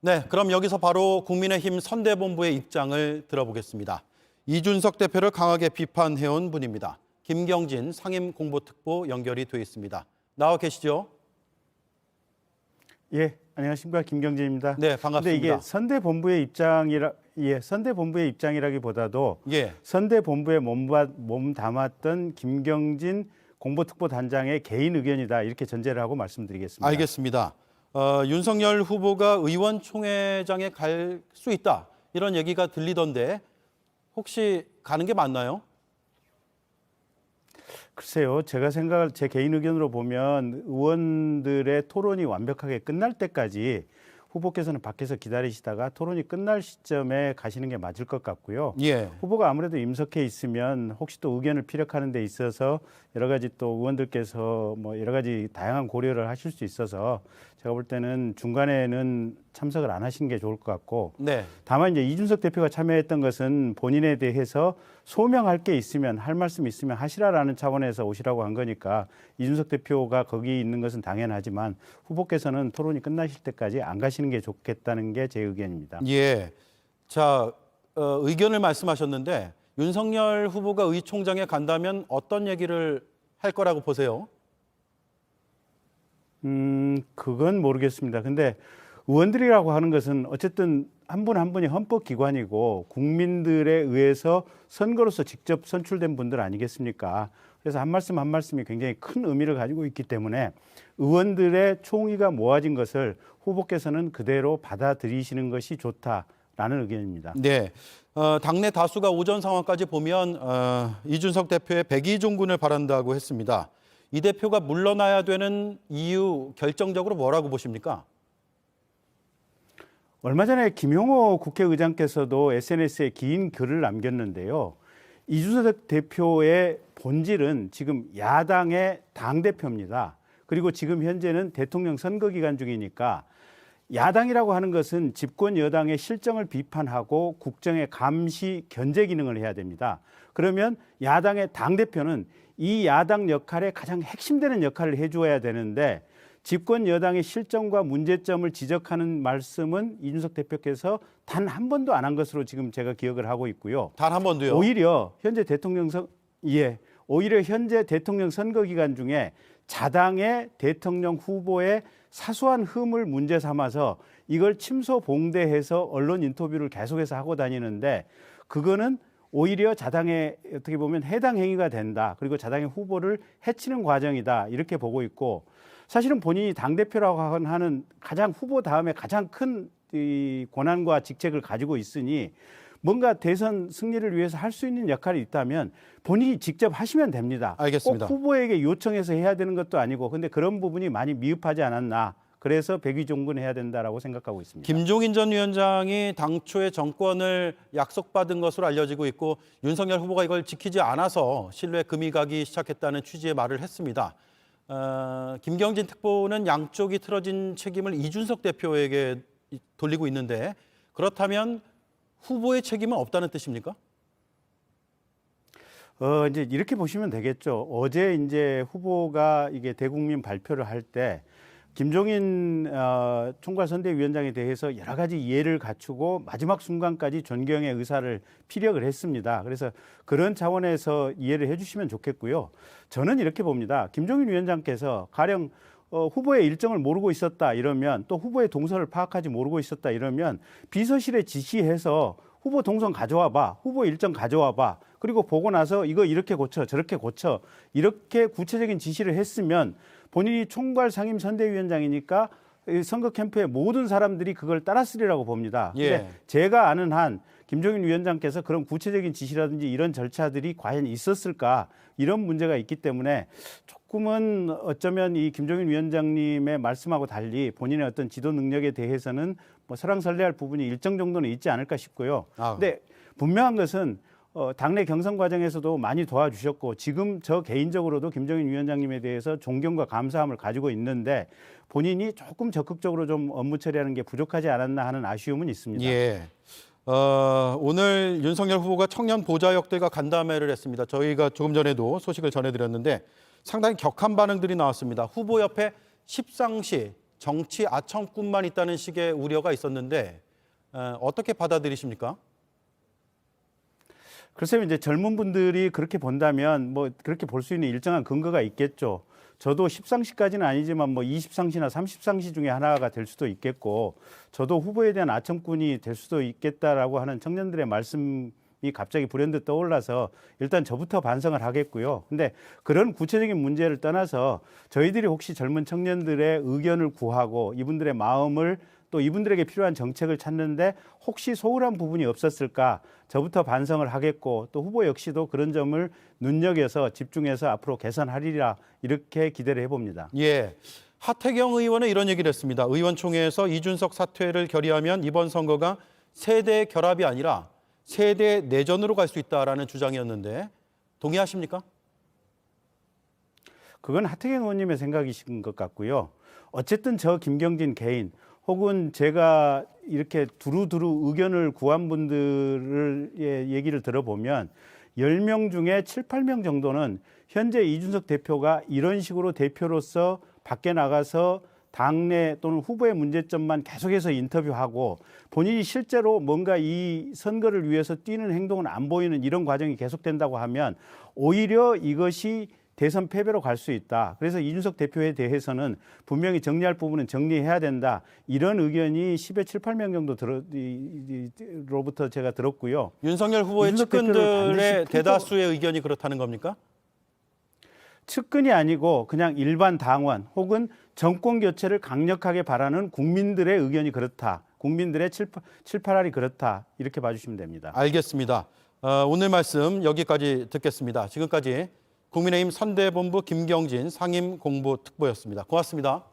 네, 그럼 여기서 바로 국민의힘 선대본부의 입장을 들어보겠습니다. 이준석 대표를 강하게 비판해온 분입니다. 김경진 상임공보특보 연결이 돼 있습니다. 나와 계시죠? 예, 안녕하십니까, 김경진입니다. 네, 반갑습니다. 근데 이게 선대본부의 입장이라기보다도 예. 선대본부에 몸 담았던 김경진 공보특보 단장의 개인 의견이다, 이렇게 전제를 하고 말씀드리겠습니다. 알겠습니다. 윤석열 후보가 의원총회장에 갈 수 있다, 이런 얘기가 들리던데 혹시 가는 게 맞나요? 글쎄요, 제 개인 의견으로 보면 의원들의 토론이 완벽하게 끝날 때까지 후보께서는 밖에서 기다리시다가 토론이 끝날 시점에 가시는 게 맞을 것 같고요. 예. 후보가 아무래도 임석해 있으면 혹시 또 의견을 피력하는 데 있어서 여러 가지 또 의원들께서 뭐 여러 가지 다양한 고려를 하실 수 있어서 제가 볼 때는 중간에는 참석을 안 하시는 게 좋을 것 같고, 네. 다만 이제 이준석 대표가 참여했던 것은 본인에 대해서 소명할 게 있으면, 할 말씀 있으면 하시라라는 차원에서 오시라고 한 거니까 이준석 대표가 거기 있는 것은 당연하지만 후보께서는 토론이 끝나실 때까지 안 가시는 게 좋겠다는 게 제 의견입니다. 예. 자, 의견을 말씀하셨는데 윤석열 후보가 의총장에 간다면 어떤 얘기를 할 거라고 보세요? 그건 모르겠습니다. 근데 의원들이라고 하는 것은 어쨌든 한 분 한 분이 헌법기관이고 국민들에 의해서 선거로서 직접 선출된 분들 아니겠습니까? 그래서 한 말씀 한 말씀이 굉장히 큰 의미를 가지고 있기 때문에 의원들의 총의가 모아진 것을 후보께서는 그대로 받아들이시는 것이 좋다라는 의견입니다. 네. 당내 다수가 오전 상황까지 보면 이준석 대표의 백의종군을 바란다고 했습니다. 이 대표가 물러나야 되는 이유 결정적으로 뭐라고 보십니까? 얼마 전에 김용호 국회의장께서도 SNS에 긴 글을 남겼는데요. 이준석 대표의 본질은 지금 야당의 당대표입니다. 그리고 지금 현재는 대통령 선거 기간 중이니까 야당이라고 하는 것은 집권 여당의 실정을 비판하고 국정의 감시, 견제 기능을 해야 됩니다. 그러면 야당의 당대표는 이 야당 역할에 가장 핵심되는 역할을 해줘야 되는데 집권 여당의 실정과 문제점을 지적하는 말씀은 이준석 대표께서 단 한 번도 안 한 것으로 지금 제가 기억을 하고 있고요. 단 한 번도요? 오히려 현재 대통령 선거 기간 중에 자당의 대통령 후보의 사소한 흠을 문제 삼아서 이걸 침소봉대해서 언론 인터뷰를 계속해서 하고 다니는데 그거는 오히려 자당에 어떻게 보면 해당 행위가 된다. 그리고 자당의 후보를 해치는 과정이다. 이렇게 보고 있고 사실은 본인이 당대표라고 하는 가장 후보 다음에 가장 큰 이 권한과 직책을 가지고 있으니 뭔가 대선 승리를 위해서 할 수 있는 역할이 있다면 본인이 직접 하시면 됩니다. 알겠습니다. 꼭 후보에게 요청해서 해야 되는 것도 아니고 근데 그런 부분이 많이 미흡하지 않았나. 그래서 백의종군해야 된다라고 생각하고 있습니다. 김종인 전 위원장이 당초에 정권을 약속받은 것으로 알려지고 있고 윤석열 후보가 이걸 지키지 않아서 신뢰 금이 가기 시작했다는 취지의 말을 했습니다. 김경진 특보는 양쪽이 틀어진 책임을 이준석 대표에게 돌리고 있는데 그렇다면 후보의 책임은 없다는 뜻입니까? 이제 이렇게 보시면 되겠죠. 어제 이제 후보가 이게 대국민 발표를 할 때 김종인 총괄선대위원장에 대해서 여러 가지 이해를 갖추고 마지막 순간까지 존경의 의사를 피력을 했습니다. 그래서 그런 차원에서 이해를 해주시면 좋겠고요. 저는 이렇게 봅니다. 김종인 위원장께서 가령 후보의 일정을 모르고 있었다 이러면 또 후보의 동선을 파악하지 모르고 있었다 이러면 비서실에 지시해서 후보 동선 가져와 봐, 후보 일정 가져와 봐. 그리고 보고 나서 이거 이렇게 고쳐, 저렇게 고쳐. 이렇게 구체적인 지시를 했으면 본인이 총괄 상임 선대위원장이니까 선거 캠프의 모든 사람들이 그걸 따랐으리라고 봅니다. 예. 근데 제가 아는 한 김종인 위원장께서 그런 구체적인 지시라든지 이런 절차들이 과연 있었을까 이런 문제가 있기 때문에 조금은 어쩌면 이 김종인 위원장님의 말씀하고 달리 본인의 어떤 지도 능력에 대해서는 뭐 설왕설래할 부분이 일정 정도는 있지 않을까 싶고요. 근데 분명한 것은 당내 경선 과정에서도 많이 도와주셨고 지금 저 개인적으로도 김종인 위원장님에 대해서 존경과 감사함을 가지고 있는데 본인이 조금 적극적으로 좀 업무 처리하는 게 부족하지 않았나 하는 아쉬움은 있습니다. 예. 오늘 윤석열 후보가 청년 보좌역대가 간담회를 했습니다. 저희가 조금 전에도 소식을 전해드렸는데 상당히 격한 반응들이 나왔습니다. 후보 옆에 십상시 정치 아첨꾼만 있다는 식의 우려가 있었는데 어떻게 받아들이십니까? 글쎄요, 이제 젊은 분들이 그렇게 본다면 뭐 그렇게 볼 수 있는 일정한 근거가 있겠죠. 저도 10상시까지는 아니지만 뭐 20상시나 30상시 중에 하나가 될 수도 있겠고, 저도 후보에 대한 아첨꾼이 될 수도 있겠다라고 하는 청년들의 말씀이 갑자기 불현듯 떠올라서 일단 저부터 반성을 하겠고요. 근데 그런 구체적인 문제를 떠나서 저희들이 혹시 젊은 청년들의 의견을 구하고 이분들의 마음을 또 이분들에게 필요한 정책을 찾는데 혹시 소홀한 부분이 없었을까, 저부터 반성을 하겠고, 또 후보 역시도 그런 점을 눈여겨서 집중해서 앞으로 개선하리라, 이렇게 기대를 해봅니다. 예, 하태경 의원은 이런 얘기를 했습니다. 의원총회에서 이준석 사퇴를 결의하면 이번 선거가 세대 결합이 아니라 세대 내전으로 갈 수 있다라는 주장이었는데 동의하십니까? 그건 하태경 의원님의 생각이신 것 같고요. 어쨌든 저 김경진 개인 혹은 제가 이렇게 두루두루 의견을 구한 분들의 얘기를 들어보면 10명 중에 7, 8명 정도는 현재 이준석 대표가 이런 식으로 대표로서 밖에 나가서 당내 또는 후보의 문제점만 계속해서 인터뷰하고 본인이 실제로 뭔가 이 선거를 위해서 뛰는 행동은 안 보이는 이런 과정이 계속된다고 하면 오히려 이것이 대선 패배로 갈 수 있다. 그래서 이준석 대표에 대해서는 분명히 정리할 부분은 정리해야 된다. 이런 의견이 10에 7, 8명 정도 로부터 제가 들었고요. 윤석열 후보의 이준석 대표를 측근들의 반드시 대다수의 의견이 그렇다는 겁니까? 측근이 아니고 그냥 일반 당원 혹은 정권 교체를 강력하게 바라는 국민들의 의견이 그렇다. 국민들의 7, 8할이 그렇다. 이렇게 봐주시면 됩니다. 알겠습니다. 오늘 말씀 여기까지 듣겠습니다. 지금까지 국민의힘 선대본부 김경진 상임공보특보였습니다. 고맙습니다.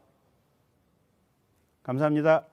감사합니다.